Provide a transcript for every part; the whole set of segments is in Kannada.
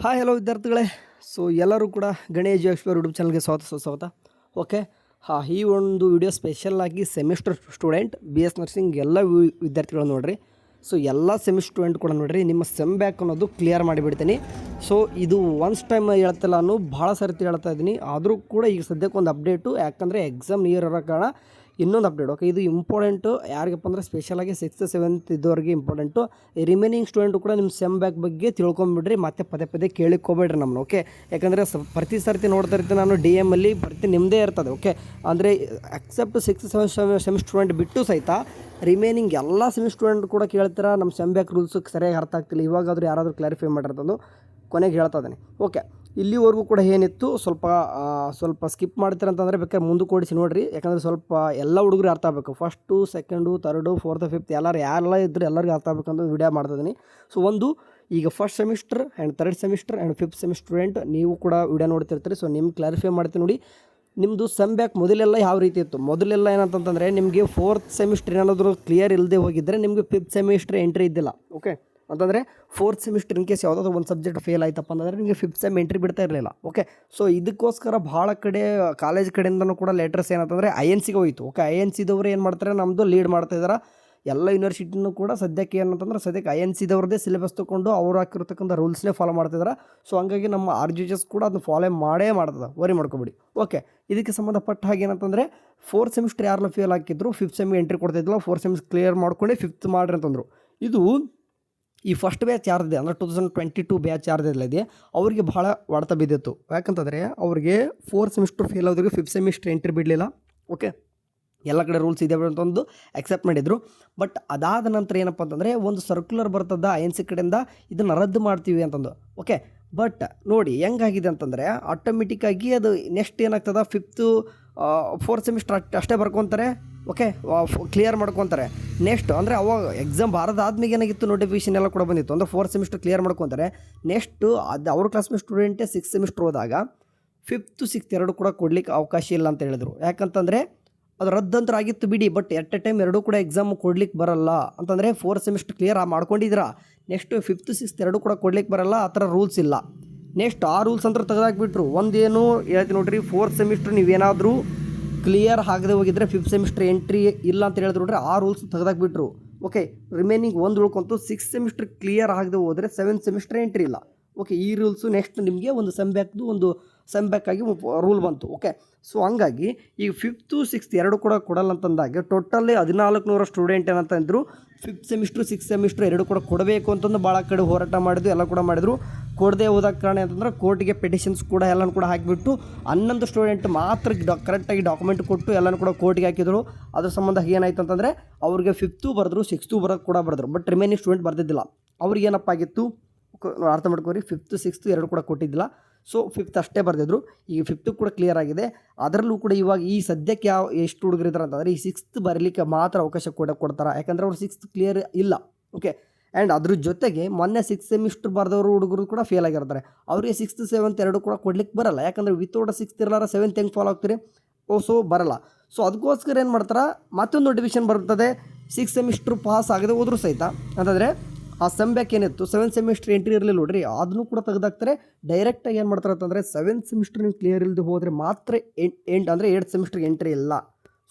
ಹಾಯ್ ಹಲೋ ವಿದ್ಯಾರ್ಥಿಗಳೇ. ಸೊ ಎಲ್ಲರೂ ಕೂಡ ಗಣಿ ಎಕ್ಸ್ಪ್ಲೋರ್ ಯೂಟ್ಯೂಬ್ ಚಾನಲ್ಗೆ ಸ್ವಾಗತ. ಓಕೆ, ಈ ಒಂದು ವಿಡಿಯೋ ಸ್ಪೆಷಲಾಗಿ ಸೆಮಿಸ್ಟರ್ ಸ್ಟೂಡೆಂಟ್ BS ನರ್ಸಿಂಗ್ ಎಲ್ಲ ವಿದ್ಯಾರ್ಥಿಗಳು ನೋಡಿರಿ. ಸೊ ಎಲ್ಲ ಸೆಮಿಸ್ಟರ್ ಸ್ಟೂಡೆಂಟ್ ಕೂಡ ನೋಡಿರಿ, ನಿಮ್ಮ ಸೆಮ್ ಬ್ಯಾಕ್ ಅನ್ನೋದು ಕ್ಲಿಯರ್ ಮಾಡಿಬಿಡ್ತೀನಿ. ಸೊ ಇದು ಒನ್ಸ್ ಟೈಮ್ ಹೇಳ್ತಿಲ್ಲ, ನಾನು ಭಾಳ ಸರ್ತಿ ಹೇಳ್ತಾ ಇದ್ದೀನಿ. ಆದರೂ ಕೂಡ ಈಗ ಸದ್ಯಕ್ಕೆ ಒಂದು ಅಪ್ಡೇಟು, ಯಾಕಂದರೆ ಎಕ್ಸಾಮ್ ನಿಯರ್ ಇರೋ ಕಾರಣ ಇನ್ನೊಂದು ಅಪ್ಡೇಟ್. ಓಕೆ, ಇದು ಇಂಪಾರ್ಟೆಂಟು ಯಾರಿಗಪ್ಪ ಅಂದರೆ ಸ್ಪೆಷಲಾಗಿ 6th 7th ಇದ್ದವ್ರಿಗೆ ಇಂಪಾರ್ಟೆಂಟು. ರಿಮೈನಿಂಗ್ ಸ್ಟೂಡೆಂಟು ಕೂಡ ನಿಮ್ಮ ಸೆಮ್ ಬ್ಯಾಕ್ ಬಗ್ಗೆ ತಿಳ್ಕೊಂಬಿಡ್ರಿ, ಮತ್ತೆ ಪದೇ ಪದೇ ಕೇಳಿಕೋಬೇಡ್ರಿ ನಮ್ಮನ್ನು. ಓಕೆ, ಯಾಕಂದರೆ ಪ್ರತಿ ಸರ್ತಿ ನೋಡ್ತಾ ಇರ್ತೀನಿ ನಾನು DM ಅಲ್ಲಿ ಪ್ರತಿ ನಿಮ್ಮದೇ ಇರ್ತದೆ. ಓಕೆ, ಅಂದರೆ accept 6th 7th semester student ಬಿಟ್ಟು ಸಹಿತ ರಿಮೈನಿಂಗ್ ಎಲ್ಲ ಸೆಮಿಸ್ಟರ್ ಸ್ಟೂಡೆಂಟ್ ಕೂಡ ಕೇಳ್ತೀರಾ ನಮ್ಮ ಸೆಮ್ ಬ್ಯಾಕ್ ರೂಲ್ಸಕ್ಕೆ ಸರಿಯಾಗಿ ಅರ್ಥ ಆಗ್ತಿಲ್ಲ. ಇವಾಗಾದರೂ ಯಾರಾದರೂ ಕ್ಲಾರಿಫೈ ಮಾಡಿರ್ತಂದು ಕೊನೆಗೆ ಹೇಳ್ತಾ ಇದ್ದಾನೆ. ಓಕೆ, ಇಲ್ಲಿವರೆಗೂ ಕೂಡ ಏನಿತ್ತು ಸ್ವಲ್ಪ ಸ್ಕಿಪ್ ಮಾಡ್ತೀರಂತಂದರೆ ಬೇಕಾದ್ರೆ ಮುಂದಕ್ಕೆ ಓಡಿಸಿ ನೋಡಿರಿ. ಯಾಕಂದರೆ ಸ್ವಲ್ಪ ಎಲ್ಲ ಹುಡುಗರು ಅರ್ಥ ಆಗಬೇಕು. First, second, third, 4th 5th ಯಾರೆಲ್ಲ ಇದ್ದರೂ ಎಲ್ಲರಿಗೂ ಅರ್ಥ ಆಗಬೇಕಂತ ವಿಡಿಯೋ ಮಾಡ್ತಿದ್ದೀನಿ. ಸೊ ಈಗ first semester and 3rd semester and 5th semester student ನೀವು ಕೂಡ ವಿಡಿಯೋ ನೋಡ್ತಿರ್ತೀರಿ. ಸೊ ನಿಮ್ಗೆ ಕ್ಲಾರಿಫೈ ಮಾಡ್ತೀನಿ ನೋಡಿ. ನಿಮ್ಮದು ಸೆಮ್ ಬ್ಯಾಕ್ ಮೊದಲೆಲ್ಲ ಯಾವ ರೀತಿ ಇತ್ತು? ಮೊದಲೆಲ್ಲ ಏನಂತಂದರೆ ನಿಮಗೆ 4th ಸೆಮಿಸ್ಟರ್ ಏನಾದರೂ ಕ್ಲಿಯರ್ ಇಲ್ಲದೆ ಹೋಗಿದ್ದರೆ ನಿಮಗೆ 5th ಸೆಮಿಸ್ಟರ್ ಎಂಟ್ರಿ ಇದ್ದಿಲ್ಲ. ಓಕೆ, ಅಂತಂದರೆ 4th ಸೆಮಿಸ್ಟರ್ ಇನ್ ಕೇಸ್ ಯಾವುದಾದ್ರು ಒಂದು ಸಬ್ಜೆಕ್ಟ್ ಫೇಲ್ ಆಯ್ತಪ್ಪ ಅಂತಂದರೆ ನಿಮಗೆ 5th ಸೆಮ್ ಎಂಟ್ರಿ ಬಿಡ್ತಾ ಇರಲಿಲ್ಲ. ಓಕೆ, ಸೊ ಇದಕ್ಕೋಸ್ಕರ ಭಾಳ ಕಡೆ ಕಾಲೇಜ್ ಕಡೆಯಿಂದನೂ ಕೂಡ ಲೆಟರ್ಸ್ ಏನಂತಂದರೆ INCಗೆ ಹೋಯಿತು. ಓಕೆ, INCದವರು ಏನು ಮಾಡ್ತಾರೆ, ನಮ್ಮದು ಲೀಡ್ ಮಾಡ್ತಾಯಿದ್ದಾರೆ. ಎಲ್ಲ ಯೂನಿವರ್ಸಿಟಿನೂ ಕೂಡ ಸದ್ಯಕ್ಕೆ ಏನಂತಂದ್ರೆ INCದವ್ರದ್ದೇ ಸಿಲೆಬಸ್ ತೊಗೊಂಡು ಅವ್ರು ಹಾಕಿರ್ತಕ್ಕಂಥ ರೂಲ್ಸ್ನೇ ಫಾಲೋ ಮಾಡ್ತಿದ್ದಾರೆ. ಸೊ ಹಂಗಾಗಿ ನಮ್ಮ RGHS ಕೂಡ ಅದನ್ನ ಫಾಲೋ ಮಾಡ್ತದೆ, ವರಿ ಮಾಡ್ಕೊಬಿಡಿ. ಓಕೆ, ಇದಕ್ಕೆ ಸಂಬಂಧಪಟ್ಟ ಹಾಗೆ ಏನಂತಂದರೆ 4th ಸೆಮಿಸ್ಟರ್ ಯಾರೆಲ್ಲ ಫೇಲ್ ಹಾಕಿದ್ರು 5th ಸೆಮ್ಗೆ ಎಂಟ್ರಿ ಕೊಡ್ತಾಯಿದ್ದಿಲ್ಲ, 4th ಸೆಮಿಸ್ಟರ್ ಕ್ಲಿಯರ್ ಮಾಡ್ಕೊಂಡು 5th ಮಾಡ್ರಿ ಅಂತಂದರು. ಇದು ಈ ಫಸ್ಟ್ ಬ್ಯಾಚ್ ಯಾರ್ದಿದೆ ಅಂದರೆ 2022 ಬ್ಯಾಚ್ ಯಾರ್ದಿಲ್ಲ ಇದೆ ಅವರಿಗೆ ಭಾಳ ಹೊಡೆತ ಬಿದ್ದಿತ್ತು. ಯಾಕಂತಂದರೆ ಅವ್ರಿಗೆ 4th ಸೆಮಿಸ್ಟರ್ ಫೇಲ್ ಆದವ್ರಿಗೆ 5th ಸೆಮಿಸ್ಟರ್ ಎಂಟ್ರಿ ಬಿಡಲಿಲ್ಲ. ಓಕೆ, ಎಲ್ಲ ಕಡೆ ರೂಲ್ಸ್ ಇದೆ ಅಂತಂದು ಅಕ್ಸೆಪ್ಟ್ ಮಾಡಿದರು. ಬಟ್ ಅದಾದ ನಂತರ ಏನಪ್ಪ ಅಂತಂದರೆ ಒಂದು ಸರ್ಕ್ಯುಲರ್ ಬರ್ತದ INC ಕಡೆಯಿಂದ, ಇದನ್ನು ರದ್ದು ಮಾಡ್ತೀವಿ ಅಂತಂದು. ಓಕೆ, ಬಟ್ ನೋಡಿ ಹೆಂಗಾಗಿದೆ ಅಂತಂದರೆ ಆಟೋಮೆಟಿಕ್ಕಾಗಿ ಅದು ನೆಕ್ಸ್ಟ್ ಏನಾಗ್ತದೆ 4th ಸೆಮಿಸ್ಟರ್ ಅಷ್ಟೇ ಬರ್ಕೊತಾರೆ. ಓಕೆ, ಕ್ಲಿಯರ್ ಮಾಡ್ಕೊತಾರೆ. ನೆಕ್ಸ್ಟ್ ಅಂದರೆ ಅವಾಗ ಎಕ್ಸಾಮ್ ಬಾರದಾದ್ಮೇಲೆ ಏನಾಗಿತ್ತು, ನೋಟಿಫಿಕೇಷನ್ ಎಲ್ಲ ಕೂಡ ಬಂದಿತ್ತು. ಅಂದರೆ 4th ಸೆಮಿಸ್ಟರ್ ಕ್ಲಿಯರ್ ಮಾಡ್ಕೊತಾರೆ. ನೆಕ್ಸ್ಟು ಅದು ಅವ್ರ ಕ್ಲಾಸ್ಮೇಟ್ ಸ್ಟೂಡೆಂಟೇ 6th ಸೆಮಿಸ್ಟರ್ ಹೋದಾಗ 5th 6th ಎರಡು ಕೂಡ ಕೊಡಲಿಕ್ಕೆ ಅವಕಾಶ ಇಲ್ಲ ಅಂತ ಹೇಳಿದರು. ಯಾಕಂತಂದರೆ ಅದು ರದ್ದಂತರ ಆಗಿತ್ತು ಬಿಡಿ, ಬಟ್ ಎಟ್ ಎ ಟೈಮ್ ಎರಡೂ ಕೂಡ ಎಕ್ಸಾಮ್ ಕೊಡ್ಲಿಕ್ಕೆ ಬರಲ್ಲ. ಅಂತಂದರೆ 4th ಸೆಮಿಸ್ಟರ್ ಕ್ಲಿಯರ್ ಮಾಡ್ಕೊಂಡಿದ್ದೀರಾ, ನೆಕ್ಸ್ಟ್ 5th 6th ಎರಡು ಕೂಡ ಕೊಡ್ಲಿಕ್ಕೆ ಬರಲ್ಲ, ಆ ಥರ ರೂಲ್ಸ್ ಇಲ್ಲ. ನೆಕ್ಸ್ಟ್ ಆ ರೂಲ್ಸ್ ಅಂತ ತೆಗೆದಾಕ್ಬಿಟ್ರು. ಒಂದೇನು ಹೇಳ್ತೀನಿ ನೋಡ್ರಿ, 4th ಸೆಮಿಸ್ಟರ್ ನೀವೇನಾದರೂ ಕ್ಲಿಯರ್ ಆಗದೆ ಹೋಗಿದ್ರೆ 5th ಸೆಮಿಸ್ಟರ್ ಎಂಟ್ರಿ ಇಲ್ಲ ಅಂತ ಹೇಳಿದ್ರು ನೋಡ್ರಿ, ಆ ರೂಲ್ಸ್ ತೆಗೆದಾಕ್ಬಿಟ್ರು. ಓಕೆ, ರಿಮೈನಿಂಗ್ ಒಂದು ಉಳ್ಕೊಂತು. 6th ಸೆಮಿಸ್ಟರ್ ಕ್ಲಿಯರ್ ಆಗದೆ ಹೋದರೆ 7th ಸೆಮಿಸ್ಟರ್ ಎಂಟ್ರಿ ಇಲ್ಲ. ಓಕೆ, ಈ ರೂಲ್ಸು ನೆಕ್ಸ್ಟ್ ನಿಮಗೆ ಒಂದು ಸೆಮ್ ಬ್ಯಾಕ್ ಆಗಿ ರೂಲ್ ಬಂತು. ಓಕೆ, ಸೊ ಹಂಗಾಗಿ ಈಗ 5th 6th ಎರಡು ಕೂಡ ಕೊಡಲ್ಲ ಅಂತಂದಾಗ ಟೋಟಲಿ 1400 ಸ್ಟೂಡೆಂಟ್ ಏನಂತಂದರು 5th ಸೆಮಿಸ್ಟ್ರು 6th ಸೆಮಿಸ್ಟ್ರು ಎರಡು ಕೂಡ ಕೊಡಬೇಕು ಅಂತಂದು ಭಾಳ ಕಡೆ ಹೋರಾಟ ಮಾಡಿದ್ರು, ಎಲ್ಲ ಕೂಡ ಮಾಡಿದರು. ಕೊಡದೆ ಹೋದಾಗ ಕಾರಣ ಅಂತಂದ್ರೆ ಕೋರ್ಟಿಗೆ ಪೆಟಿಷನ್ಸ್ ಕೂಡ ಎಲ್ಲನೂ ಕೂಡ ಹಾಕಿಬಿಟ್ಟು 11 ಸ್ಟೂಡೆಂಟ್ ಮಾತ್ರ ಕರೆಕ್ಟಾಗಿ ಡಾಕ್ಯುಮೆಂಟ್ ಕೊಟ್ಟು ಎಲ್ಲನೂ ಕೂಡ ಕೋರ್ಟಿಗೆ ಹಾಕಿದರು. ಅದ್ರ ಸಂಬಂಧ ಏನಾಯ್ತು ಅಂತಂದರೆ ಅವ್ರಿಗೆ 5th ಬರೆದ್ರು, 6th ಕೂಡ ಬರೆದ್ರು. ಬಟ್ ರಿಮೈನಿಂಗ್ ಸ್ಟೂಡೆಂಟ್ ಬರ್ದಿದ್ದಿಲ್ಲ. ಅವ್ರಿಗೆ ಏನಪ್ಪ ಆಗಿತ್ತು ಅರ್ಥ ಮಾಡ್ಕೋರಿ, 5th 6th ಎರಡು ಕೂಡ ಕೊಟ್ಟಿದ್ದಿಲ್ಲ. ಸೊ 5th ಅಷ್ಟೇ ಬರೆದಿದ್ರು. ಈಗ 5th ಕೂಡ ಕ್ಲಿಯರ್ ಆಗಿದೆ. ಅದರಲ್ಲೂ ಕೂಡ ಇವಾಗ ಈ ಸದ್ಯಕ್ಕೆ ಎಷ್ಟು ಹುಡುಗರಿದ್ದಾರೆ ಅಂತಂದರೆ ಈ 6th ಬರಲಿಕ್ಕೆ ಮಾತ್ರ ಅವಕಾಶ ಕೊಡ್ತಾರೆ. ಯಾಕಂದರೆ ಅವ್ರು 6th ಕ್ಲಿಯರ್ ಇಲ್ಲ. ಓಕೆ, ಆ್ಯಂಡ್ ಅದ್ರ ಜೊತೆಗೆ ಮೊನ್ನೆ 6th ಸೆಮಿಸ್ಟರ್ ಬರೆದವರು ಹುಡುಗರು ಕೂಡ ಫೇಲ್ ಆಗಿರ್ತಾರೆ. ಅವರಿಗೆ 6th 7th ಎರಡು ಕೂಡ ಕೊಡ್ಲಿಕ್ಕೆ ಬರಲ್ಲ. ಯಾಕಂದರೆ ವಿತೌಟ್ 6th ಇರಲಾರ 7th ಹೆಂಗೆ ಫಾಲೋ ಆಗ್ತೀರಿ? ಸೊ ಬರಲ್ಲ. ಸೊ ಅದಕ್ಕೋಸ್ಕರ ಏನು ಮಾಡ್ತಾರೆ, ಮತ್ತೊಂದು ನೋಟಿಫಿಕೇಷನ್ ಬರ್ತದೆ. 6th ಸೆಮಿಸ್ಟ್ರ್ ಪಾಸ್ ಆಗದೆ ಹೋದರೂ ಸಹಿತ ಅಂತಂದರೆ ಆ ಸೆಮ್ ಬ್ಯಾಕ್ ಏನಿತ್ತು 7th ಸೆಮಿಸ್ಟರ್ ಎಂಟ್ರಿ ಇರಲಿಲ್ಲ ನೋಡ್ರಿ, ಅದನ್ನು ಕೂಡ ತೆಗೆದಾಕ್ತಾರೆ. ಡೈರೆಕ್ಟಾಗಿ ಏನು ಮಾಡ್ತಾರೆ ಅಂತಂದರೆ 7th ಸೆಮಿಸ್ಟರ್ ನೀವು ಕ್ಲಿಯರ್ ಇಲ್ಲದೆ ಹೋದರೆ ಮಾತ್ರ ಅಂದರೆ 8th ಸೆಮಿಸ್ಟ್ರಿಗೆ ಎಂಟ್ರಿ ಇಲ್ಲ.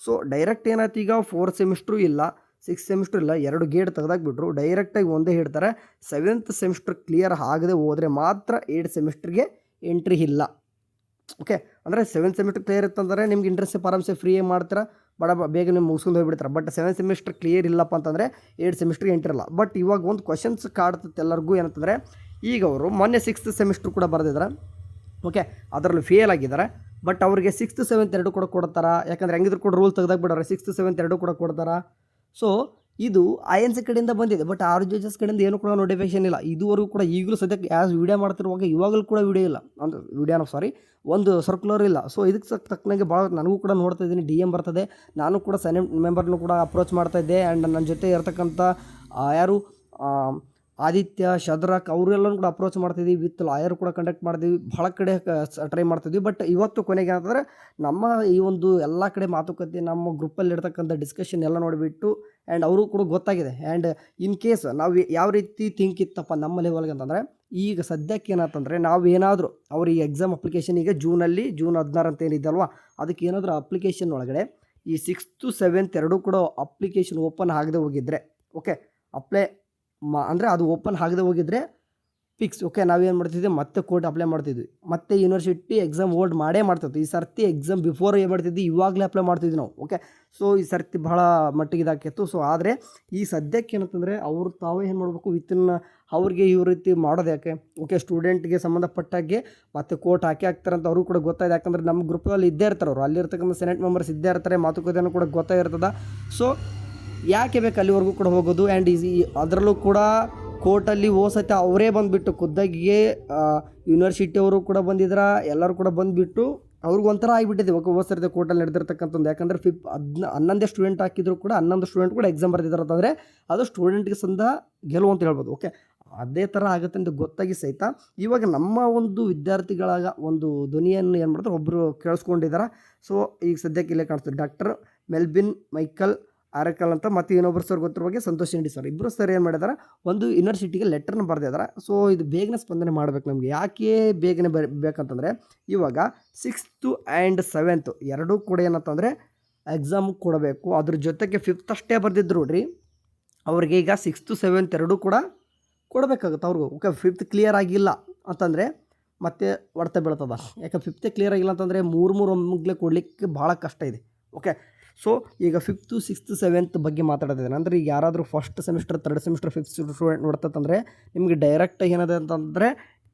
ಸೊ ಡೈರೆಕ್ಟ್ ಏನಾಯ್ತು, ಈಗ 4th ಸೆಮಿಸ್ಟ್ರು ಇಲ್ಲ, 6th ಸೆಮಿಸ್ಟ್ರ್ ಇಲ್ಲ, ಎರಡು ಗೇಟ್ ತೆಗೆದಾಕ್ಬಿಟ್ರು. ಡೈರೆಕ್ಟಾಗಿ ಒಂದೇ ಹೇಳ್ತಾರೆ, 7th ಸೆಮಿಸ್ಟರ್ ಕ್ಲಿಯರ್ ಆಗದೆ ಹೋದರೆ ಮಾತ್ರ 8th ಸೆಮಿಸ್ಟ್ರಿಗೆ ಎಂಟ್ರಿ ಇಲ್ಲ. ಓಕೆ, ಅಂದರೆ 7th ಸೆಮಿಸ್ಟರ್ ಕ್ಲಿಯರ್ ಇತ್ತಂದರೆ ನಿಮ್ಗೆ ಇಂಟ್ರೆಸ್ಟ್ ಆರಾಮ್ಸೆ ಫ್ರೀಯಾಗಿ ಮಾಡ್ತೀರಾ, ಬೇಗ ನೀವು ಮುಗಿಸ್ಕೊಂಡು ಹೋಗ್ಬಿಡ್ತಾರೆ. ಬಟ್ 7th ಸೆಮಿಸ್ಟರ್ ಕ್ಲಿಯರ್ ಇಲ್ಲಪ್ಪ ಅಂತಂದರೆ 8th ಸೆಮಿಸ್ಟ್ರಿಗೆ ಎಂಟ್ರಿ ಇಲ್ಲ. ಬಟ್ ಇವಾಗ ಒಂದು ಕ್ವಶನ್ಸ್ ಕಾಡ್ತದೆ ಎಲ್ಲರಿಗೂ ಏನಂತಂದರೆ, ಈಗ ಅವರು ಮೊನ್ನೆ 6th ಸೆಮಿಸ್ಟ್ರ್ ಕೂಡ ಬರೆದಿದ್ದಾರೆ. ಓಕೆ, ಅದರಲ್ಲಿ ಫೇಲ್ ಆಗಿದ್ದಾರೆ. ಬಟ್ ಅವರಿಗೆ 6th 7th ಎರಡು ಕೂಡ ಕೊಡ್ತಾರಾ? ಯಾಕಂದರೆ ಹೆಂಗಿದ್ರು ಕೂಡ ರೂಲ್ ತೆಗೆದಾಕ್ಬಿಡೋರು, 6th 7th ಎರಡು ಕೂಡ ಕೊಡ್ತಾರಾ? ಸೊ ಇದು INC ಕಡೆಯಿಂದ ಬಂದಿದೆ. ಬಟ್ RGHS ಕಡೆಯಿಂದ ಏನು ಕೂಡ ನೋಟಿಫಿಕೇಷನ್ ಇಲ್ಲ ಇದುವರೆಗೂ ಕೂಡ. ಈಗಲೂ ಸದ್ಯಕ್ಕೆ ವಿಡಿಯೋ ಮಾಡ್ತಿರುವಾಗ ಇವಾಗಲೂ ಕೂಡ ವಿಡಿಯೋ ಇಲ್ಲ, ಅಂದರೆ ಒಂದು ಸರ್ಕ್ಯುಲರ್ ಇಲ್ಲ. ಸೊ ಇದಕ್ಕೆ ತಕ್ಕನಾಗೆ ಭಾಳ ನನಗೂ ಕೂಡ ನೋಡ್ತಾ ಇದ್ದೀನಿ, DM ಬರ್ತದೆ. ನಾನು ಕೂಡ ಸೆನೆಟ್ ಮೆಂಬರ್ನು ಕೂಡ ಅಪ್ರೋಚ್ ಮಾಡ್ತಾಯಿದ್ದೆ. ಆ್ಯಂಡ್ ನನ್ನ ಜೊತೆ ಇರ್ತಕ್ಕಂಥ ಯಾರು ಆದಿತ್ಯ, ಶದ್ರಕ್ ಅವರೆಲ್ಲರೂ ಕೂಡ ಅಪ್ರೋಚ್ ಮಾಡ್ತಿದ್ವಿ, ವಿತ್ ಲಾಯರ್ ಕೂಡ ಕಂಡಕ್ಟ್ ಮಾಡ್ತೀವಿ, ಭಾಳ ಕಡೆ ಟ್ರೈ ಮಾಡ್ತಿದ್ವಿ. ಬಟ್ ಇವತ್ತು ಕೊನೆಗೆ ಏನಂತಂದರೆ ನಮ್ಮ ಈ ಒಂದು ಎಲ್ಲ ಕಡೆ ಮಾತುಕತೆ, ನಮ್ಮ ಗ್ರೂಪಲ್ಲಿ ಇರ್ತಕ್ಕಂಥ ಡಿಸ್ಕಷನ್ ಎಲ್ಲ ನೋಡಿಬಿಟ್ಟು ಆ್ಯಂಡ್ ಅವರು ಕೂಡ ಗೊತ್ತಾಗಿದೆ. ಆ್ಯಂಡ್ ಇನ್ ಕೇಸ್ ನಾವು ಯಾವ ರೀತಿ ಥಿಂಕ್ ಇತ್ತಪ್ಪ ನಮ್ಮ ಲೆವೆಲ್ಗೆ ಅಂತಂದರೆ, ಈಗ ಸದ್ಯಕ್ಕೆ ಏನಾಯ್ತಂದರೆ ನಾವು ಏನಾದರೂ ಅವ್ರು ಈ ಎಕ್ಸಾಮ್ ಅಪ್ಲಿಕೇಶನ್ ಈಗ ಜೂನ್ 16 ಅಂತ ಏನಿದ್ದಲ್ವ, ಅದಕ್ಕೆ ಏನಾದರೂ ಅಪ್ಲಿಕೇಶನ್ ಒಳಗಡೆ ಈ 6th 7th ಎರಡೂ ಕೂಡ ಅಪ್ಲಿಕೇಶನ್ ಓಪನ್ ಆಗದೆ ಹೋಗಿದ್ರೆ, ಓಕೆ ಅಂದರೆ ಅದು ಓಪನ್ ಆಗದೆ ಹೋಗಿದ್ರೆ ಫಿಕ್ಸ್. ಓಕೆ, ನಾವೇನು ಮಾಡ್ತಿದ್ವಿ, ಮತ್ತೆ ಕೋರ್ಟ್ ಅಪ್ಲೈ ಮಾಡ್ತಿದ್ವಿ, ಮತ್ತೆ ಯೂನಿವರ್ಸಿಟಿ ಎಕ್ಸಾಮ್ ಹೋಲ್ಡ್ ಮಾಡೇ ಮಾಡ್ತಿದ್ವಿ. ಈ ಸರ್ತಿ ಎಕ್ಸಾಮ್ ಬಿಫೋರ್ ಏನು ಮಾಡ್ತಿದ್ವಿ, ಇವಾಗಲೇ ಅಪ್ಲೈ ಮಾಡ್ತಿದ್ವಿ ನಾವು. ಓಕೆ, ಸೊ ಈ ಸರ್ತಿ ಭಾಳ ಮಟ್ಟಿಗೆ ಇದಾಕಿತ್ತು. ಸೊ ಆದರೆ ಈ ಸದ್ಯಕ್ಕೆ ಏನಂತಂದರೆ ಅವ್ರು ತಾವೇ ಏನು ಮಾಡಬೇಕು, ವಿತಿನ್ ಅವ್ರಿಗೆ ಈ ರೀತಿ ಮಾಡೋದು ಯಾಕೆ, ಓಕೆ, ಸ್ಟೂಡೆಂಟ್ಗೆ ಸಂಬಂಧಪಟ್ಟಾಗೆ ಮತ್ತೆ ಕೋರ್ಟ್ ಹಾಕ್ತಾರಂತ ಅವರು ಕೂಡ ಗೊತ್ತಾಯಿದೆ. ಯಾಕಂದರೆ ನಮ್ಮ ಗ್ರೂಪಲ್ಲಿ ಇದ್ದೇ ಇರ್ತಾರೆ, ಅವರು ಅಲ್ಲಿರ್ತಕ್ಕಂಥ ಸೆನೆಟ್ ಮೆಂಬರ್ಸ್ ಇದ್ದೇ ಇರ್ತಾರೆ, ಮಾತುಕತೆಯನ್ನು ಕೂಡ ಗೊತ್ತಾಗಿರ್ತದೆ. ಸೊ ಯಾಕೆ ಬೇಕು ಅಲ್ಲಿವರೆಗೂ ಕೂಡ ಹೋಗೋದು. ಆ್ಯಂಡ್ ಅದರಲ್ಲೂ ಕೂಡ ಕೋರ್ಟಲ್ಲಿ ಸತಿ ಅವರೇ ಬಂದುಬಿಟ್ಟು ಖುದ್ದಾಗಿಯೇ ಯೂನಿವರ್ಸಿಟಿಯವರು ಕೂಡ ಬಂದಿದ್ರ, ಎಲ್ಲರೂ ಕೂಡ ಬಂದುಬಿಟ್ಟು ಅವ್ರಿಗೊಂಥರ ಆಗಿಬಿಟ್ಟಿದೆ. ಓಕೆ, ಸರ್ತಿ ಕೋರ್ಟಲ್ಲಿ ನಡೆದಿರ್ತಕ್ಕಂಥದ್ದು. ಯಾಕಂದರೆ 11 ಸ್ಟೂಡೆಂಟ್ ಹಾಕಿದ್ರು ಕೂಡ 11 ಸ್ಟೂಡೆಂಟ್ ಕೂಡ ಎಕ್ಸಾಮ್ ಬರ್ತಿದ್ದಾರೆ ಅಂತಂದರೆ ಅದು ಸ್ಟೂಡೆಂಟ್ಗೆ ಸಂದ ಗೆಲುವು ಅಂತ ಹೇಳ್ಬೋದು. ಓಕೆ, ಅದೇ ಥರ ಆಗುತ್ತೆ ಅಂತ ಗೊತ್ತಾಗಿ ಸಹಿತ ಇವಾಗ ನಮ್ಮ ಒಂದು ವಿದ್ಯಾರ್ಥಿಗಳಾಗ ಒಂದು ಧ್ವನಿಯನ್ನು ಏನು ಮಾಡ್ತಾರೆ ಒಬ್ಬರು ಕೇಳಿಸ್ಕೊಂಡಿದ್ದಾರೆ. ಸೊ ಈಗ ಸದ್ಯಕ್ಕೆ ಇಲ್ಲೇ ಕಾಣಿಸ್ತಾರೆ, ಡಾಕ್ಟರ್ ಮೆಲ್ವಿನ್ ಮೈಕಲ್ ಆರಕಲ್ ಅಂತ, ಮತ್ತು ಇನ್ನೊಬ್ಬರು ಸರ್ ಗೊತ್ತಿರೋ ಬಗ್ಗೆ ಸಂತೋಷ್ ಇಂಡಿ ಸರ್. ಇಬ್ಬರು ಸರ್ ಏನು ಮಾಡಿದ್ದಾರೆ, ಒಂದು ಯೂನಿವರ್ಸಿಟಿಗೆ ಲೆಟರ್ನ ಬರೆದಿದ್ದಾರೆ. ಸೊ ಇದು ಬೇಗನೆ ಸ್ಪಂದನೆ ಮಾಡಬೇಕು ನಮಗೆ. ಯಾಕೆ ಬೇಗನೆ ಬೇಕಂತಂದರೆ ಇವಾಗ 6th and 7th ಎರಡೂ ಕೂಡ ಏನಂತಂದರೆ ಎಕ್ಸಾಮ್ ಕೊಡಬೇಕು. ಅದ್ರ ಜೊತೆಗೆ 5th ಅಷ್ಟೇ ಬರೆದಿದ್ರು ನೋಡ್ರಿ, ಅವ್ರಿಗೆ ಈಗ 6th 7th ಎರಡೂ ಕೂಡ ಕೊಡಬೇಕಾಗುತ್ತೆ ಅವ್ರಿಗೂ. ಓಕೆ, 5th ಕ್ಲಿಯರ್ ಆಗಿಲ್ಲ ಅಂತಂದರೆ ಮತ್ತೆ ಹೊಡೆತ ಬೀಳ್ತದ. ಯಾಕೆ 5th ಕ್ಲಿಯರ್ ಆಗಿಲ್ಲ ಅಂತಂದರೆ 3 ಒಮ್ಮೆಗ್ಲೇ ಕೊಡಲಿಕ್ಕೆ ಭಾಳ ಕಷ್ಟ ಇದೆ. ಓಕೆ, ಸೊ ಈಗ 5th 6th 7th ಬಗ್ಗೆ ಮಾತಾಡ್ತಿದ್ದೇನೆ. ಅಂದರೆ ಈಗ ಯಾರಾದರೂ first semester 3rd semester 5th student ನೋಡ್ತಂದರೆ ನಿಮಗೆ ಡೈರೆಕ್ಟಾಗಿ ಏನಿದೆ ಅಂತಂದರೆ,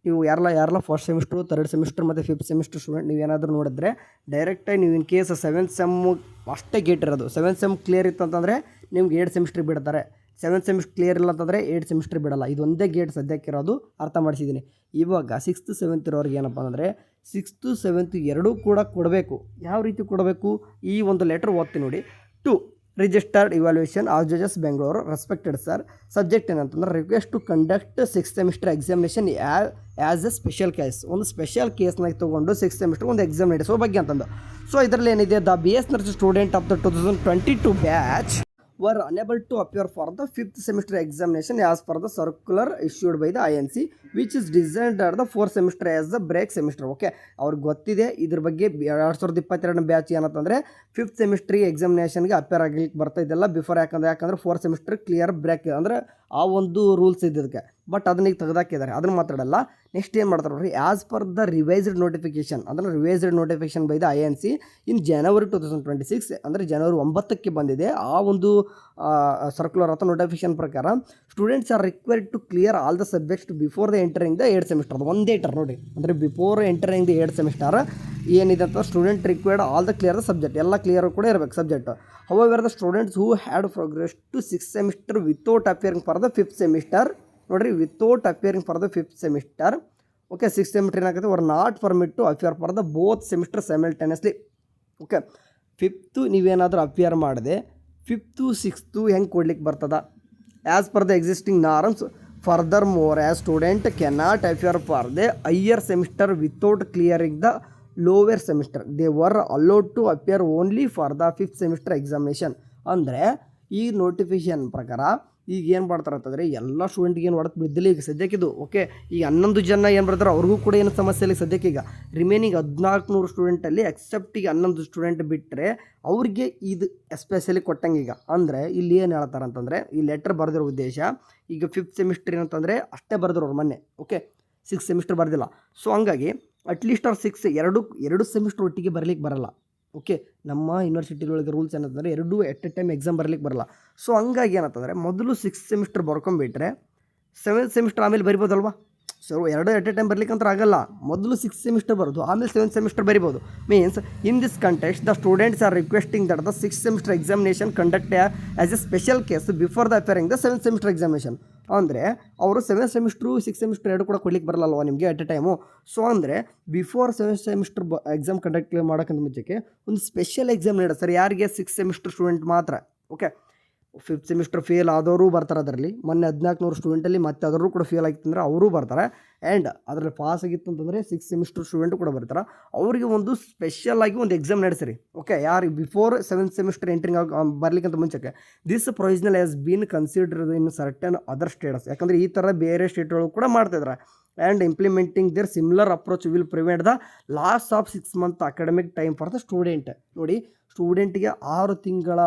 ನೀವು ಯಾರೆಲ್ಲ ಫಸ್ಟ್ ಸೆಮಿಸ್ಟ್ರು 3rd ಸೆಮಿಸ್ಟರ್ ಮತ್ತು 5th ಸೆಮಿಸ್ಟರ್ ಸ್ಟೂಡೆಂಟ್ ನೀವೇನಾದರೂ ನೋಡಿದ್ರೆ ಡೈರೆಕ್ಟಾಗಿ ನೀವು ಇನ್ ಕೇಸ್ 7th ಸೆಮ್ ಅಷ್ಟೇ ಗೇಟ್ ಇರೋದು. 7th ಸೆಮ್ ಕ್ಲಿಯರ್ ಇತ್ತಂತಂದರೆ ನಿಮ್ಗೆ 8 ಸೆಮಿಸ್ಟ್ರಿಗೆ ಬಿಡ್ತಾರೆ. 7th ಸೆಮಿಸ್ಟರ್ ಕ್ಲಿಯರ್ ಇಲ್ಲ ಅಂತಂದರೆ 8 ಸೆಮಿಸ್ಟ್ರ್ ಬಿಡಲ್ಲ. ಇದೊಂದೇ ಗೇಟ್ ಸದ್ಯಕ್ಕೆ ಇರೋದು, ಅರ್ಥ ಮಾಡಿಸಿದ್ದೀನಿ. ಇವಾಗ 6th 7th ಇರೋರಿಗೆ ಏನಪ್ಪ ಅಂದರೆ 6th 7th ಎರಡೂ ಕೂಡ ಕೊಡಬೇಕು. ಯಾವ ರೀತಿ ಕೊಡಬೇಕು, ಈ ಒಂದು ಲೆಟ್ರ್ ಓದ್ತೀನಿ ನೋಡಿ. ಟು ರಿಜಿಸ್ಟರ್ಡ್ ಇವ್ಯಾಲ್ಯೂಯೇಷನ್ ಆಫ್ ಜಜಸ್ ಬೆಂಗಳೂರು ರೆಸ್ಪೆಕ್ಟೆಡ್ ಸರ್, ಸಬ್ಜೆಕ್ಟ್ ಏನಂತಂದ್ರೆ request to conduct 6th semester examination as a special case. ಒಂದು ಸ್ಪೆಷಲ್ ಕೇಸ್ನಾಗ ತೊಗೊಂಡು 6th ಸೆಮಿಸ್ಟರ್ ಒಂದು ಎಕ್ಸಾಮ್ ನಡೆಸೋ ಬಗ್ಗೆ ಅಂತಂದು. ಸೊ ಇದರಲ್ಲಿ ಏನಿದೆ, the BS nursing student of the 2022 batch were unable to appear for the 5th semester examination as per the circular issued by the INC which is designed at the 4th semester as the break semester. Okay, ಅವ್ರಿಗೆ ಗೊತ್ತಿದೆ ಇದ್ರ ಬಗ್ಗೆ. 2022 ಬ್ಯಾಚ್ ಏನಂತಂದರೆ 5th ಸೆಮಿಸ್ಟ್ರಿಗೆ ಎಕ್ಸಾಮಿನೇಷನ್ಗೆ ಅಪೇರ್ ಆಗಲಿಕ್ಕೆ ಬರ್ತಾ ಇದೆಲ್ಲ ಬಿಫೋರ್. ಯಾಕಂದರೆ 4th ಸೆಮಿಸ್ಟರ್ ಕ್ಲಿಯರ್ ಬ್ರೇಕ್ ಅಂದರೆ ಆ ಒಂದು ರೂಲ್ಸ್ ಇದ್ದದಕ್ಕೆ. ಬಟ್ ಅದನ್ನ ಈಗ ತೆಗೆದಾಕಿದ್ದಾರೆ, ಅದನ್ನು ಮಾತಾಡಲ್ಲ. ನೆಕ್ಸ್ಟ್ ಏನು ಮಾಡ್ತಾರೆ ನೋಡ್ರಿ, as per the revised notification, ಅಂದರೆ revised notification by the INC in January 2026, ಅಂದರೆ ಜನವರಿ 9ಕ್ಕೆ ಬಂದಿದೆ. ಆ ಒಂದು ಸರ್ಕ್ಯುಲರ್ ಅಥವಾ ನೋಟಿಫಿಕೇಶನ್ ಪ್ರಕಾರ students are required to clear all the subjects before the entering the 8th semester. ಅದು ಒಂದೇ ಟರ್ ನೋಡಿ, ಅಂದರೆ before entering the 8th semester ಏನಿದೆ ಅಂತ student required all the clear the subject, ಎಲ್ಲ ಕ್ಲಿಯರ್ ಕೂಡ ಇರಬೇಕು subject. However the students who had progress to 6th semester without appearing for the 5th semester, ನೋಡಿರಿ, without appearing for the 5th semester. Okay, 6th semester ಏನಾಗುತ್ತೆ, were not permit to appear for the both semester simultaneously. Okay, 5th ನೀವೇನಾದರೂ ಅಪಿಯರ್ ಮಾಡಿದೆ 5th 6th ಹೆಂಗೆ ಕೊಡ್ಲಿಕ್ಕೆ ಬರ್ತದ as per the existing norms. Further more as student cannot appear for the higher semester without clearing the lower semester. They were allowed to appear only for the 5th semester examination. ಅಂದರೆ ಈ ನೋಟಿಫಿಕೇಶನ್ ಪ್ರಕಾರ ಈಗ ಏನು ಮಾಡ್ತಾರೆ ಅಂತಂದರೆ ಎಲ್ಲ ಸ್ಟೂಡೆಂಟ್ಗೆ ಏನು ಹೊಡೆದು ಬಿದ್ದಿಲ್ಲ ಈಗ ಸದ್ಯಕ್ಕಿದು. ಓಕೆ, ಈಗ 11 ಜನ ಏನು ಬರ್ತಾರೆ ಅವ್ರಿಗೂ ಕೂಡ ಏನು ಸಮಸ್ಯೆ ಇಲ್ಲ ಸದ್ಯಕ್ಕೆ. ಈಗ ರಿಮೈನಿಂಗ್ 1400 ಸ್ಟೂಡೆಂಟಲ್ಲಿ ಎಕ್ಸೆಪ್ಟಿಗೆ 11 ಸ್ಟೂಡೆಂಟ್ ಬಿಟ್ಟರೆ ಅವ್ರಿಗೆ ಇದು ಎಸ್ಪೆಷಲಿ ಕೊಟ್ಟಂಗೆ. ಈಗ ಅಂದರೆ ಇಲ್ಲಿ ಏನು ಹೇಳ್ತಾರೆ ಅಂತಂದರೆ, ಈ ಲೆಟ್ರ್ ಬರೆದಿರೋ ಉದ್ದೇಶ ಈಗ 5th ಸೆಮಿಸ್ಟರ್ ಏನಂತಂದರೆ ಅಷ್ಟೇ ಬರೆದ್ರು ಅವ್ರು ಮೊನ್ನೆ. ಓಕೆ, 6th ಸೆಮಿಸ್ಟರ್ ಬರೆದಿಲ್ಲ. ಸೊ ಹಂಗಾಗಿ ಅಟ್ಲೀಸ್ಟ್ ಅವ್ರು 6 ಎರಡು ಸೆಮಿಸ್ಟರ್ ಒಟ್ಟಿಗೆ ಬರಲಿಕ್ಕೆ ಬರಲ್ಲ. ಓಕೆ, ನಮ್ಮ ಯೂನಿವರ್ಸಿಟಿಗಳಿಗೆ ರೂಲ್ಸ್ ಏನಂತಂದರೆ 2 ಎಟ್ ಎ ಟೈಮ್ ಎಕ್ಸಾಮ್ ಬರಲಿಕ್ಕೆ ಬರಲ್ಲ. ಸೊ ಹಂಗಾಗಿ ಏನಂತಂದರೆ ಮೊದಲು 6th ಸೆಮಿಸ್ಟರ್ ಬರ್ಕೊಂಬಿಟ್ರೆ 7th ಸೆಮಿಸ್ಟರ್ ಆಮೇಲೆ ಬರಿಬೋದಲ್ವಾ. ಸೊ 2 ಎಟ್ ಎ ಟೈಮ್ ಬರಲಿಕ್ಕಂತ ಆಗಲ್ಲ. ಮೊದಲು 6th ಸೆಮಿಸ್ಟರ್ ಬರೋದು, ಆಮೇಲೆ 7th ಸೆಮಿಸ್ಟರ್ ಬರಿಬೋದು. Means in this context the students are requesting that the 6th semester examination conduct as a special case before the appearing the 7th semester examination. ಅಂದರೆ ಅವರು 7th ಸೆಮಿಸ್ಟ್ರು 6th ಸೆಮಿಸ್ಟರ್ ಎರಡು ಕೂಡ ಕೊಡ್ಲಿಕ್ಕೆ ಬರಲ್ಲಲ್ವ ನಿಮಗೆ ಎಟ್ ಎ ಟೈಮು. ಸೊ ಅಂದರೆ before 7th semester exam conduct ಮಾಡೋಕ್ಕಂತ ಮುಂಚೆಗೆ ಒಂದು ಸ್ಪೆಷಲ್ ಎಕ್ಸಾಮ್ ನಡೆಸ್ತಾರೆ. ಯಾರಿಗೆ 6th ಸೆಮಿಸ್ಟರ್ ಸ್ಟೂಡೆಂಟ್ ಮಾತ್ರ. ಓಕೆ, 5th ಸೆಮಿಸ್ಟರ್ ಫೇಲ್ ಆದವರು ಬರ್ತಾರೆ ಅದರಲ್ಲಿ. ಮೊನ್ನೆ 1400 ಸ್ಟೂಡೆಂಟಲ್ಲಿ ಮತ್ತೆ ಅದರಲ್ಲೂ ಕೂಡ ಫೇಲ್ ಆಗಿತ್ತಂದ್ರೆ ಅವರೂ ಬರ್ತಾರೆ. ಆ್ಯಂಡ್ ಅದರಲ್ಲಿ ಪಾಸ್ ಆಗಿತ್ತು ಅಂತಂದರೆ 6th ಸೆಮಿಸ್ಟರ್ ಸ್ಟೂಡೆಂಟು ಕೂಡ ಬರ್ತಾರೆ. ಅವರಿಗೆ ಒಂದು ಸ್ಪೆಷಲ್ ಆಗಿ ಒಂದು ಎಕ್ಸಾಮ್ ನಡೆಸಿರಿ. ಓಕೆ, ಯಾರು ಬಿಫೋರ್ 7th ಸೆಮಿಸ್ಟರ್ ಎಂಟ್ರಿಂಗ್ ಬರಲಿಕ್ಕಂತ ಮುಂಚೆಗೆ this provisional has been considered in certain other states. ಯಾಕಂದರೆ ಈ ಥರ ಬೇರೆ ಸ್ಟೇಟ್ಗಳು ಕೂಡ ಮಾಡ್ತಾಯಿದ್ದಾರೆ. And implementing their similar approach will prevent the loss of 6 month academic time for the student. ನೋಡಿ, ಸ್ಟೂಡೆಂಟಿಗೆ 6 ತಿಂಗಳ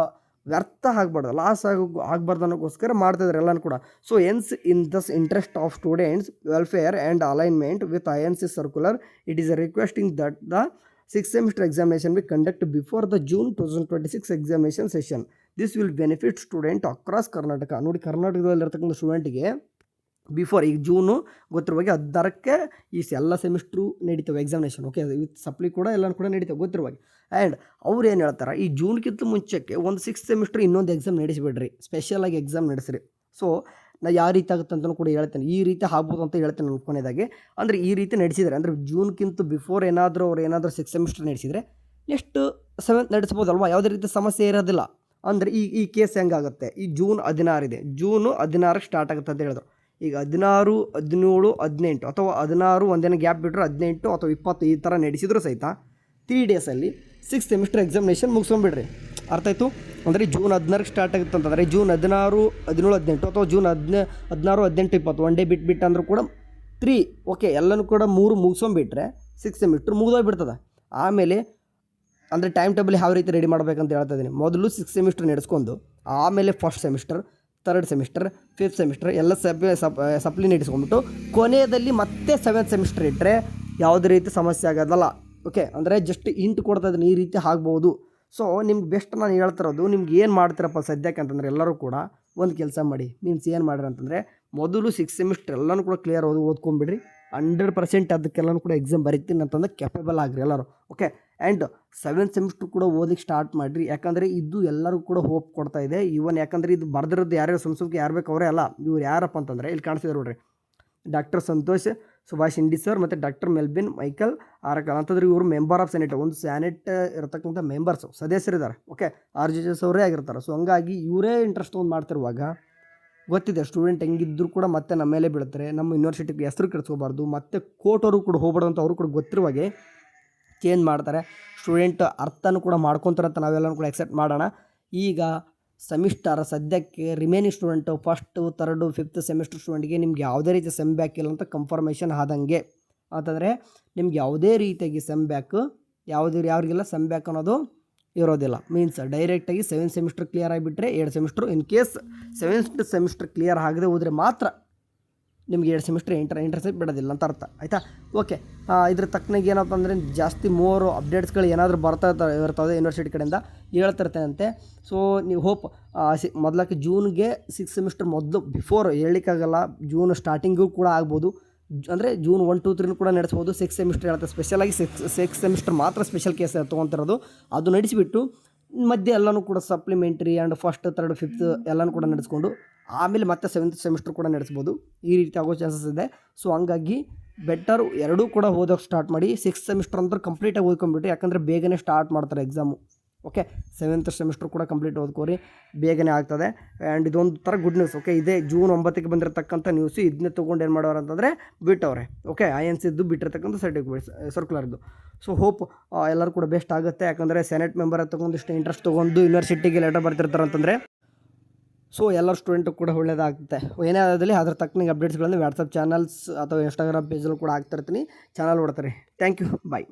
ವ್ಯರ್ಥ ಆಗಬಾರ್ದು, ಲಾಸ್ ಆಗಬಾರ್ದು ಅನ್ನೋಕ್ಕೋಸ್ಕರ ಮಾಡ್ತಾಯಿದ್ದಾರೆ ಎಲ್ಲನೂ ಕೂಡ. So hence in thus interest of students welfare and alignment with INC circular it is requesting that the 6th semester examination be conducted before the June 2026 examination session. This will benefit student across Karnataka. ನೋಡಿ, ಕರ್ನಾಟಕದಲ್ಲಿರ್ತಕ್ಕಂಥ ಸ್ಟೂಡೆಂಟಿಗೆ ಬಿಫೋರ್ ಈಗ ಜೂನು ಗೊತ್ತಿರುವಾಗ 16ಕ್ಕೆ ಈ ಎಲ್ಲ semester ನಡೀತವೆ examination. Okay, with supply ಕೂಡ ಎಲ್ಲನೂ ಕೂಡ ನಡೀತವೆ ಗೊತ್ತಿರುವಾಗ. ಆ್ಯಂಡ್ ಅವ್ರು ಏನು ಹೇಳ್ತಾರೆ, ಈ ಜೂನ್ಗಿಂತ ಮುಂಚೆಕ್ಕೆ ಒಂದು 6th ಸೆಮಿಸ್ಟ್ರ್ ಇನ್ನೊಂದು ಎಕ್ಸಾಮ್ ನಡೆಸಿಬಿಡ್ರಿ, ಸ್ಪೆಷಲಾಗಿ ಎಕ್ಸಾಮ್ ನಡೆಸಿರಿ. ಸೊ ನಾ ಯಾವ ರೀತಿ ಆಗುತ್ತೆ ಅಂತಲೂ ಕೂಡ ಹೇಳ್ತೇನೆ, ಈ ರೀತಿ ಆಗ್ಬೋದು ಅಂತ ಹೇಳ್ತೇನೆ ನಾನು ಕೊನೆಯದಾಗಿ. ಅಂದರೆ ಈ ರೀತಿ ನಡೆಸಿದರೆ, ಅಂದರೆ ಜೂನ್ಗಿಂತ ಬಿಫೋರ್ ಏನಾದರೂ ಅವ್ರು ಏನಾದರೂ 6th ಸೆಮಿಸ್ಟರ್ ನಡೆಸಿದರೆ ನೆಕ್ಸ್ಟ್ 7th ನಡೆಸ್ಬೋದಲ್ವಾ, ಯಾವುದೇ ರೀತಿ ಸಮಸ್ಯೆ ಇರೋದಿಲ್ಲ. ಅಂದರೆ ಈ ಕೇಸ್ ಹೆಂಗಾಗುತ್ತೆ, ಈ ಜೂನ್ 16 ಇದೆ, ಜೂನು 16ಕ್ಕೆ ಸ್ಟಾರ್ಟ್ ಆಗುತ್ತೆ ಅಂತ ಹೇಳಿದ್ರು. ಈಗ 16, 17, 18 ಅಥವಾ 16 ಒಂದಿನ ಗ್ಯಾಪ್ ಬಿಟ್ಟರೆ 18 ಅಥವಾ 20 ಈ ಥರ ನಡೆಸಿದ್ರು ಸಹಿತ 3 ಡೇಸಲ್ಲಿ 6th ಸೆಮಿಸ್ಟರ್ ಎಕ್ಸಾಮಿನೇಷನ್ ಮುಗಿಸ್ಕೊಂಬಿಡ್ರಿ. ಅರ್ಥ ಆಯಿತು? ಅಂದರೆ ಜೂನ್ 16ಕ್ಕೆ ಸ್ಟಾರ್ಟ್ ಆಗುತ್ತೆ ಅಂತಂದರೆ ಜೂನ್ 16, 17, 18 ಅಥವಾ ಜೂನ್ 16, 18, 20 ಒನ್ ಡೇ ಬಿಟ್ಟು ಅಂದರೂ ಕೂಡ 3 ಓಕೆ ಎಲ್ಲನೂ ಕೂಡ 3 ಮುಗಿಸ್ಕೊಂಬಿಟ್ರೆ 6th ಸೆಮಿಸ್ಟರ್ ಮುಗಿದೋಗ್ಬಿಡ್ತದೆ. ಆಮೇಲೆ ಅಂದರೆ ಟೈಮ್ ಟೇಬಲ್ ಯಾವ ರೀತಿ ರೆಡಿ ಮಾಡಬೇಕಂತ ಹೇಳ್ತಾ ಇದ್ದೀನಿ. ಮೊದಲು 6th ಸೆಮಿಸ್ಟರ್ ನಡೆಸ್ಕೊಂಡು ಆಮೇಲೆ 1st semester, 3rd semester, 5th semester ಎಲ್ಲ ಸಪ್ಲಿ ನಡೆಸ್ಕೊಂಡ್ಬಿಟ್ಟು ಕೊನೆಯದಲ್ಲಿ ಮತ್ತೆ 7th ಸೆಮಿಸ್ಟರ್ ಇಟ್ಟರೆ ಯಾವುದೇ ರೀತಿ ಸಮಸ್ಯೆ ಆಗೋದಲ್ಲ. ಓಕೆ, ಅಂದರೆ ಜಸ್ಟ್ ಇಂಟು ಕೊಡ್ತಾ ಇದ್ದೀನಿ, ಈ ರೀತಿ ಆಗ್ಬೋದು. ಸೊ ನಿಮ್ಗೆ ಬೆಸ್ಟ್ ನಾನು ಹೇಳ್ತಿರೋದು, ನಿಮ್ಗೆ ಏನು ಮಾಡ್ತೀರಪ್ಪ ಸದ್ಯಕ್ಕೆ ಅಂತಂದರೆ ಎಲ್ಲರೂ ಕೂಡ ಒಂದು ಕೆಲಸ ಮಾಡಿ. ಮೀನ್ಸ್ ಏನು ಮಾಡಿರಿ ಅಂತಂದರೆ ಮೊದಲು 6th ಸೆಮಿಸ್ಟರ್ ಎಲ್ಲನೂ ಕೂಡ ಕ್ಲಿಯರ್ ಓದ್ಕೊಂಬಿಡ್ರಿ. 100% ಅದಕ್ಕೆಲ್ಲನೂ ಕೂಡ ಎಕ್ಸಾಮ್ ಬರೀತೀನಿ ಅಂತಂದ್ರೆ ಕೆಪೇಬಲ್ ಆಗಿರಿ ಎಲ್ಲರೂ. ಓಕೆ, ಆ್ಯಂಡ್ 7th ಸೆಮಿಸ್ಟರ್ ಕೂಡ ಓದಲಿಕ್ಕೆ ಸ್ಟಾರ್ಟ್ ಮಾಡಿರಿ. ಯಾಕಂದರೆ ಇದು ಎಲ್ಲರೂ ಕೂಡ ಹೋಪ್ ಕೊಡ್ತಾ ಇದೆ. ಈವನ್ ಯಾಕಂದರೆ ಇದು ಬರ್ದಿರೋದು ಯಾರ್ಯಾರು ಸುಮ್ಕೆ ಯಾರು ಬೇಕು ಅವರೇ ಅಲ್ಲ. ಇವ್ರು ಯಾರಪ್ಪ ಅಂತಂದರೆ ಇಲ್ಲಿ ಕಾಣಿಸ್ತಿದ್ದಾರೆ ನೋಡ್ರಿ, ಡಾಕ್ಟರ್ ಸಂತೋಷ್ ಸುಭಾಷ್ ಇಂಡಿ ಸರ್ ಮತ್ತು ಡಾಕ್ಟರ್ ಮೆಲ್ಬಿನ್ ಮೈಕಲ್ ಆರಕಲ್ ಅಂತಂದ್ರೆ ಇವರು ಮೆಂಬರ್ ಆಫ್ ಸೆನೆಟ್, ಒಂದು ಸ್ಯಾನೆಟ್ ಇರತಕ್ಕಂಥ ಮೆಂಬರ್ಸು ಸದಸ್ಯರಿದ್ದಾರೆ. ಓಕೆ, RJS ಅವರೇ ಆಗಿರ್ತಾರೆ. ಸೊ ಹಂಗಾಗಿ ಇವರೇ ಇಂಟ್ರೆಸ್ಟ್ ತೊಗೊಂಡು ಮಾಡ್ತಿರುವಾಗ ಗೊತ್ತಿದೆ ಸ್ಟೂಡೆಂಟ್ ಹೆಂಗಿದ್ರು ಕೂಡ ಮತ್ತೆ ನಮ್ಮ ಮೇಲೆ ಬೀಳ್ತಾರೆ, ನಮ್ಮ ಯೂನಿವರ್ಸಿಟಿಗೆ ಹೆಸರು ಕೆಡಿಸ್ಕೋಬಾರ್ದು, ಮತ್ತು ಕೋರ್ಟವರು ಕೂಡ ಹೋಗ್ಬಾರ್ದು ಅಂತ ಅವರು ಕೂಡ ಗೊತ್ತಿರುವಾಗೆ ಚೇಂಜ್ ಮಾಡ್ತಾರೆ. ಸ್ಟೂಡೆಂಟ್ ಅರ್ಥನೂ ಕೂಡ ಮಾಡ್ಕೊತಾರೆ ಅಂತ ನಾವೆಲ್ಲನೂ ಕೂಡ ಎಕ್ಸೆಪ್ಟ್ ಮಾಡೋಣ. ಈಗ ಸೆಮಿಸ್ಟರ್ ಸದ್ಯಕ್ಕೆ remaining student 1st, 3rd, 5th semester ಸ್ಟೂಡೆಂಟ್ಗೆ ನಿಮ್ಗೆ ಯಾವುದೇ ರೀತಿ ಸೆಮ್ ಬ್ಯಾಕ್ ಇಲ್ಲ ಅಂತ ಕನ್ಫರ್ಮೇಷನ್ ಆದಂಗೆ. ಅಂತಂದರೆ ನಿಮ್ಗೆ ಯಾವುದೇ ರೀತಿಯಾಗಿ ಸೆಮ್ ಬ್ಯಾಕ್ ಯಾರಿಗೆಲ್ಲ ಸೆಮ್ ಬ್ಯಾಕ್ ಅನ್ನೋದು ಇರೋದಿಲ್ಲ. ಮೀನ್ಸ್ ಡೈರೆಕ್ಟಾಗಿ 7th ಸೆಮಿಸ್ಟರ್ ಕ್ಲಿಯರ್ ಆಗಿಬಿಟ್ರೆ 2 semester, in case 7th semester clear ಆಗದೆ ಹೋದರೆ ಮಾತ್ರ ನಿಮ್ಗೆ 2 ಸೆಮಿಸ್ಟರ್ ಇಂಟರ್ಸೆಪ್ಟ್ ಬಿಡೋದಿಲ್ಲ ಅಂತ ಅರ್ಥ ಆಯಿತಾ. ಓಕೆ, ಇದ್ರ ತಕ್ಕನಾಗಿ ಏನಪ್ಪ ಅಂದರೆ ಜಾಸ್ತಿ ಮೋರ್ ಅಪ್ಡೇಟ್ಸ್ಗಳು ಏನಾದರೂ ಇರ್ತದೆ ಯೂನಿವರ್ಸಿಟಿ ಕಡೆಯಿಂದ ಹೇಳ್ತಿರ್ತೇನಂತೆ. ಸೊ ನೀವು ಹೋಪ್ ಮೊದಲಕ್ಕೆ ಜೂನ್ಗೆ 6th ಸೆಮಿಸ್ಟರ್ ಮೊದಲು ಬಿಫೋರ್ ಹೇಳಲಿಕ್ಕಾಗಲ್ಲ, ಜೂನ್ ಸ್ಟಾರ್ಟಿಂಗು ಕೂಡ ಆಗ್ಬೋದು. ಅಂದರೆ ಜೂನ್ 1, 2, 3 ಕೂಡ ನಡೆಸ್ಬೋದು. 6th ಸೆಮಿಸ್ಟರ್ ಹೇಳ್ತಾರೆ ಸ್ಪೆಷಲಾಗಿ 6th ಸೆಮಿಸ್ಟರ್ ಮಾತ್ರ ಸ್ಪೆಷಲ್ ಕೇಸ್ ತೊಗೊತಿರೋದು. ಅದು ನಡೆಸಿಬಿಟ್ಟು ಮಧ್ಯೆ ಎಲ್ಲನೂ ಕೂಡ supplementary and 1st, 3rd, 5th ಎಲ್ಲನೂ ಕೂಡ ನಡೆಸ್ಕೊಂಡು ಆಮೇಲೆ ಮತ್ತೆ 7th ಸೆಮಿಸ್ಟರ್ ಕೂಡ ನಡೆಸ್ಬೋದು. ಈ ರೀತಿ ಆಗೋ ಚಾನ್ಸಸ್ ಇದೆ. ಸೊ ಹಂಗಾಗಿ ಬೆಟರ್ ಎರಡೂ ಕೂಡ ಓದೋಕ್ಕೆ ಸ್ಟಾರ್ಟ್ ಮಾಡಿ. 6th ಸೆಮಿಸ್ಟರ್ ಅಂತ ಕಂಪ್ಲೀಟಾಗಿ ಓದ್ಕೊಂಡ್ಬಿಟ್ಟು, ಯಾಕಂದರೆ ಬೇಗನೆ ಸ್ಟಾರ್ಟ್ ಮಾಡ್ತಾರೆ ಎಕ್ಸಾಮು. ಓಕೆ, 7th ಸೆಮಿಸ್ಟರ್ ಕೂಡ ಕಂಪ್ಲೀಟ್ ಓದ್ಕೋರಿ, ಬೇಗನೆ ಆಗ್ತದೆ. ಆ್ಯಂಡ್ ಇದೊಂದು ಥರ ಗುಡ್ ನ್ಯೂಸ್. ಓಕೆ, ಇದೇ ಜೂನ್ 9ಕ್ಕೆ ಬಂದಿರತಕ್ಕಂಥ ನ್ಯೂಸು. ಇದನ್ನೇ ತೊಗೊಂಡು ಏನು ಮಾಡೋರು ಅಂತಂದರೆ ಬಿಟ್ಟವ್ರೆ. ಓಕೆ, INC ಬಿಟ್ಟಿರ್ತಕ್ಕಂಥ ಸರ್ಟಿಫಿಕೇಟ್ಸ್ ಸರ್ಕ್ಯುಲರ್ದು. ಸೊ ಹೋಪ್ ಎಲ್ಲರೂ ಕೂಡ ಬೆಸ್ಟ್ ಆಗುತ್ತೆ. ಯಾಕಂದರೆ ಸೆನೆಟ್ ಮೆಂಬರ್ ತೊಗೊಂಡಿಷ್ಟು ಇಂಟ್ರೆಸ್ಟ್ ತೊಗೊಂಡು ಯೂನಿವರ್ಸಿಟಿಗೆ ಲೆಟರ್ ಬರ್ತಿರ್ತಾರೆ ಅಂತಂದರೆ ಸೊ ಎಲ್ಲರ ಸ್ಟೂಡೆಂಟು ಕೂಡ ಒಳ್ಳೆಯದಾಗುತ್ತೆ. ಏನೇ ಆದಲ್ಲಿ ಅದ್ರ ತಕ್ಕನಿಗೆ ಅಪ್ಡೇಟ್ಸ್ಗಳನ್ನು ವಾಟ್ಸಪ್ ಚಾನಲ್ಸ್ ಅಥವಾ ಇನ್ಸ್ಟಾಗ್ರಾಮ್ ಪೇಜಲ್ಲೂ ಕೂಡ ಹಾಕ್ತಿರ್ತೀನಿ. ಚಾನಲ್ ನೋಡ್ತಾರೆ. Thank you, bye.